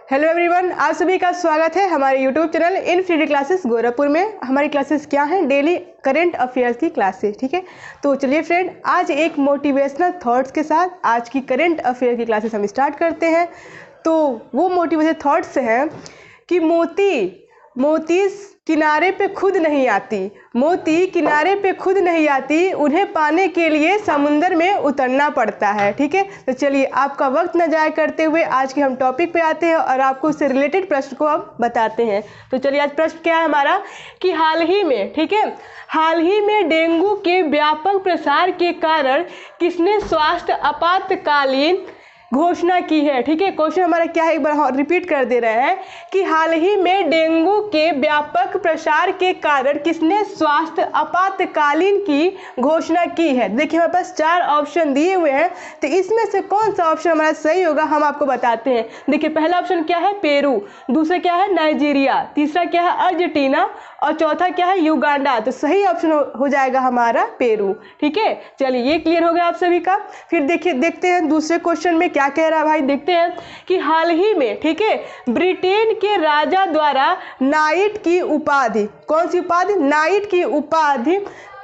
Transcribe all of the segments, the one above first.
Hello everyone, आप सभी का स्वागत है हमारे YouTube channel infinity classes Gorakhpur में। हमारी क्लासेस क्या हैं? डेली करंट अफेयर्स की क्लासेस। ठीक है, तो चलिए फ्रेंड, आज एक मोटिवेशनल थॉट्स के साथ आज की करंट अफेयर की क्लासेस हम स्टार्ट करते हैं। तो वो मोटिवेशनल थॉट्स हैं कि मोती किनारे पे खुद नहीं आती, मोती किनारे पे खुद नहीं आती, उन्हें पाने के लिए समुंदर में उतरना पड़ता है। ठीक है, तो चलिए आपका वक्त न जाया करते हुए आज के हम टॉपिक पे आते हैं और आपको उससे रिलेटेड प्रश्न को हम बताते हैं। तो चलिए आज प्रश्न क्या है हमारा कि हाल ही में, ठीक है, हाल ही में डेंगू के व्यापक प्रसार के कारण किसने स्वास्थ्य आपातकालीन घोषणा की है। ठीक है, क्वेश्चन हमारा क्या है, एक बार रिपीट कर दे रहे हैं कि हाल ही में डेंगू के व्यापक प्रसार के कारण किसने स्वास्थ्य आपातकालीन की घोषणा की है। देखिए हमारे पास 4 ऑप्शन दिए हुए हैं, तो इसमें से कौन सा ऑप्शन हमारा सही होगा हम आपको बताते हैं। देखिए पहला ऑप्शन क्या है, पेरू, दूसरा क्या है, नाइजीरिया, तीसरा क्या है, अर्जेंटीना और चौथा क्या है, युगांडा। तो सही ऑप्शन हो जाएगा हमारा पेरू। ठीक है, चलिए ये क्लियर हो गया आप सभी का। फिर देखिए देखते हैं दूसरे क्वेश्चन में क्या कह रहा है भाई। देखते हैं कि हाल ही में, ठीक है, ब्रिटेन के राजा द्वारा नाइट की उपाधि, कौन सी उपाधि, नाइट की उपाधि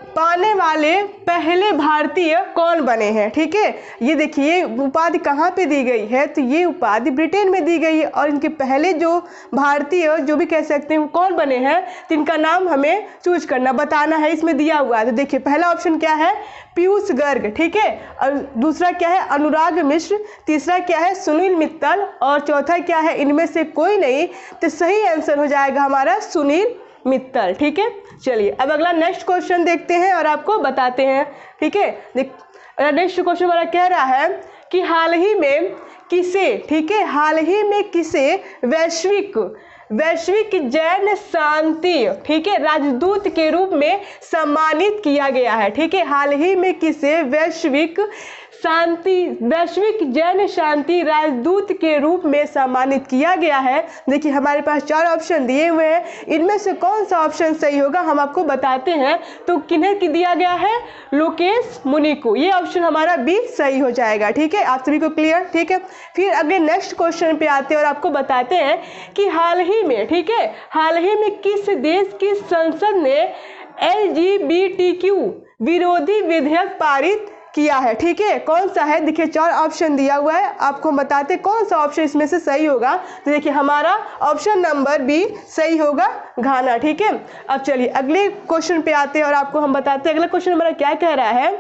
पाने वाले पहले भारतीय कौन बने हैं। ठीक है, ये देखिए उपाधि कहाँ पे दी गई है, तो ये उपाधि ब्रिटेन में दी गई है और इनके पहले जो भारतीय जो भी कह सकते हैं कौन बने हैं, तो इनका नाम हमें चूज करना, बताना है, इसमें दिया हुआ है। तो देखिए पहला ऑप्शन क्या है, पीयूष गर्ग, ठीक है, और दूसरा क्या है, अनुराग मिश्र, तीसरा क्या है, सुनील मित्तल और चौथा क्या है, इनमें से कोई नहीं। तो सही आंसर हो जाएगा हमारा सुनील मित्तल। ठीक है, चलिए अब अगला नेक्स्ट क्वेश्चन देखते हैं और आपको बताते हैं। ठीक है, नेक्स्ट क्वेश्चन हमारा कह रहा है कि हाल ही में किसे, ठीक है, हाल ही में किसे वैश्विक जैन शांति, ठीक है, राजदूत के रूप में सम्मानित किया गया है। ठीक है, हाल ही में किसे वैश्विक जैन शांति राजदूत के रूप में सम्मानित किया गया है। देखिए हमारे पास 4 ऑप्शन दिए हुए हैं, इनमें से कौन सा ऑप्शन सही होगा हम आपको बताते हैं। तो किन्हें की दिया गया है, लोकेश मुनि को, ये ऑप्शन हमारा बी सही हो जाएगा। ठीक है, आप सभी को क्लियर। ठीक है, फिर अगले नेक्स्ट क्वेश्चन पे आते हैं और आपको बताते हैं कि हाल ही में, ठीक है, हाल ही में किस देश की संसद ने LGBTQ विरोधी विधेयक पारित किया है। ठीक है, कौन सा है, देखिए 4 ऑप्शन दिया हुआ है, आपको हम बताते कौन सा ऑप्शन इसमें से सही होगा। तो देखिए हमारा ऑप्शन नंबर बी सही होगा, घाना। ठीक है, अब चलिए अगले क्वेश्चन पे आते हैं और आपको हम बताते हैं अगला क्वेश्चन हमारा क्या कह रहा है।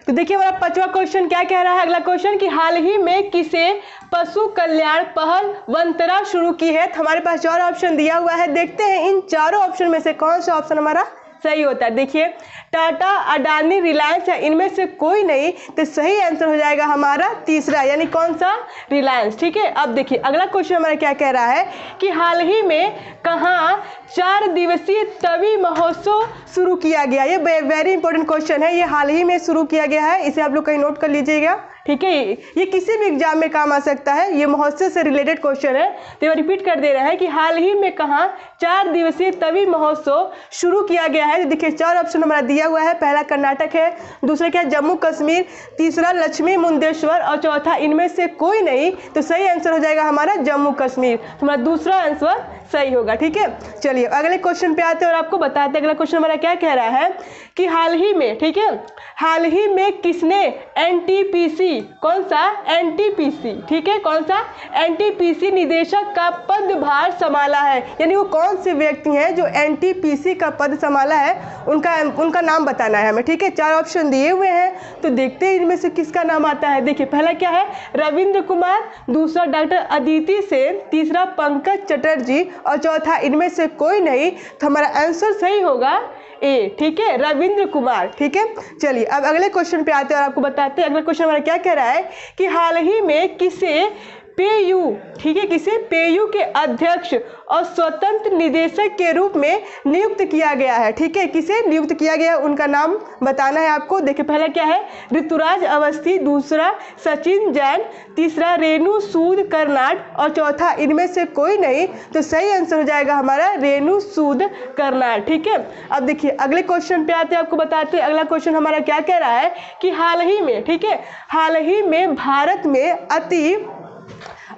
तो देखिए हमारा 5वां क्वेश्चन क्या कह रहा है, अगला क्वेश्चन कि हाल ही में किसे पशु कल्याण पहल वंतरा शुरू की है। तो हमारे पास 4 ऑप्शन दिया हुआ है, देखते हैं इन चारों ऑप्शन में से कौन सा ऑप्शन हमारा सही होता है। देखिए टाटा, अडानी, रिलायंस है, इनमें से कोई नहीं। तो सही आंसर हो जाएगा हमारा तीसरा, यानी कौन सा, रिलायंस। ठीक है, अब देखिए अगला क्वेश्चन हमारा क्या कह रहा है कि हाल ही में कहाँ 4 दिवसीय तवी महोत्सव शुरू किया गया। ये वेरी इंपॉर्टेंट क्वेश्चन है, ये हाल ही में शुरू किया गया है, इसे आप लोग कहीं नोट कर लीजिएगा। ठीक है, ये किसी भी एग्जाम में काम आ सकता है, ये महोत्सव से रिलेटेड क्वेश्चन है। तो ये रिपीट कर दे रहा है कि हाल ही में कहाँ 4 दिवसीय तवी महोत्सव शुरू किया गया है। देखिए 4 ऑप्शन हमारा दिया हुआ है, पहला कर्नाटक है, दूसरा क्या है, जम्मू कश्मीर, तीसरा लक्ष्मी मुंदेश्वर और चौथा इनमें से कोई नहीं। तो सही आंसर हो जाएगा हमारा जम्मू कश्मीर, तो हमारा दूसरा आंसर सही होगा। ठीक है, चलिए अगले क्वेश्चन पे आते हैं और आपको बताते हैं अगला क्वेश्चन हमारा क्या कह रहा है कि हाल ही में, ठीक है, हाल ही में किसने NTPC, कौन सा, NTPC, ठीक है, कौन सा, NTPC निदेशक का पदभार संभाला है। यानी वो कौन से व्यक्ति हैं जो NTPC का पद संभाला है, उनका नाम बताना है हमें। ठीक है, 4 ऑप्शन दिए हुए हैं, तो देखते हैं इनमें से किसका नाम आता है। देखिए पहला क्या है, रविंद्र कुमार, दूसरा डॉक्टर अदिति सेन, तीसरा पंकज चटर्जी और चौथा इनमें से कोई नहीं। तो हमारा आंसर सही होगा ए। ठीक है, रविंद्र कुमार। ठीक है, चलिए अब अगले क्वेश्चन पे आते हैं और आपको बताते हैं अगला क्वेश्चन हमारा क्या कह रहा है कि हाल ही में किसे पेयू, ठीक है, किसे पेयू के अध्यक्ष और स्वतंत्र निदेशक के रूप में नियुक्त किया गया है। ठीक है, किसे नियुक्त किया गया है उनका नाम बताना है आपको। देखिए पहला क्या है, ऋतुराज अवस्थी, दूसरा सचिन जैन, तीसरा रेणु सूद कर्नाड और चौथा इनमें से कोई नहीं। तो सही आंसर हो जाएगा हमारा रेणु सूद कर्नाड। ठीक है, अब देखिए अगले क्वेश्चन पे आते हैं, आपको बताते हैं अगला क्वेश्चन हमारा क्या कह रहा है कि हाल ही में, ठीक है, हाल ही में भारत में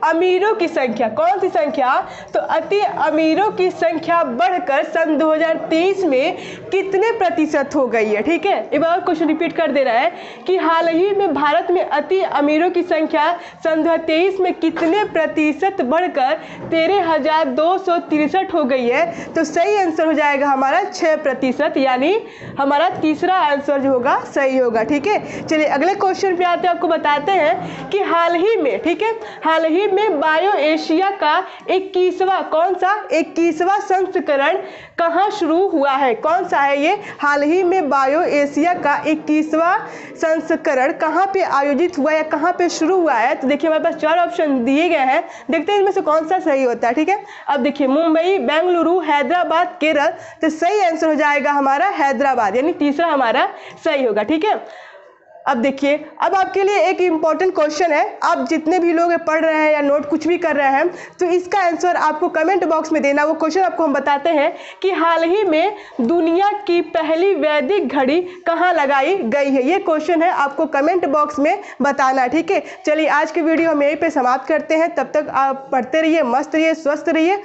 अमीरों की संख्या, कौन सी संख्या, तो अति अमीरों की संख्या बढ़कर सन 2023 में कितने प्रतिशत हो गई है। ठीक है, एक बार क्वेश्चन रिपीट कर दे रहा है कि हाल ही में भारत में अति अमीरों की संख्या सन 2023 में कितने प्रतिशत बढ़कर 13,263 हो गई है। तो सही आंसर हो जाएगा हमारा 6%, यानी हमारा तीसरा आंसर जो होगा सही होगा। ठीक है, चलिए अगले क्वेश्चन पे आते हैं, आपको बताते हैं कि हाल ही में, ठीक है, हाल ही में बायो एशिया का 21वां, कौन सा 21वां संस्करण कहाँ शुरू हुआ है, कौन सा है ये, हाल ही में बायो एशिया का 21वां संस्करण कहाँ पे आयोजित हुआ या कहाँ पे शुरू हुआ है। तो देखिए हमारे पास 4 ऑप्शन दिए गए हैं, देखते हैं इनमें से कौन सा सही होता है। ठीक है, अब देखिए मुंबई, बेंगलुरु, हैदराबाद, केरल। तो सही आंसर हो जाएगा हमारा हैदराबाद, यानी तीसरा हमारा सही होगा। ठीक है, अब देखिए, अब आपके लिए एक इम्पॉर्टेंट क्वेश्चन है, आप जितने भी लोग पढ़ रहे हैं या नोट कुछ भी कर रहे हैं तो इसका आंसर आपको कमेंट बॉक्स में देना। वो क्वेश्चन आपको हम बताते हैं कि हाल ही में दुनिया की पहली वैदिक घड़ी कहाँ लगाई गई है। ये क्वेश्चन है, आपको कमेंट बॉक्स में बताना। ठीक है, चलिए आज की वीडियो हम यहीं पे समाप्त करते हैं, तब तक आप पढ़ते रहिए, मस्त रहिए, स्वस्थ रहिए।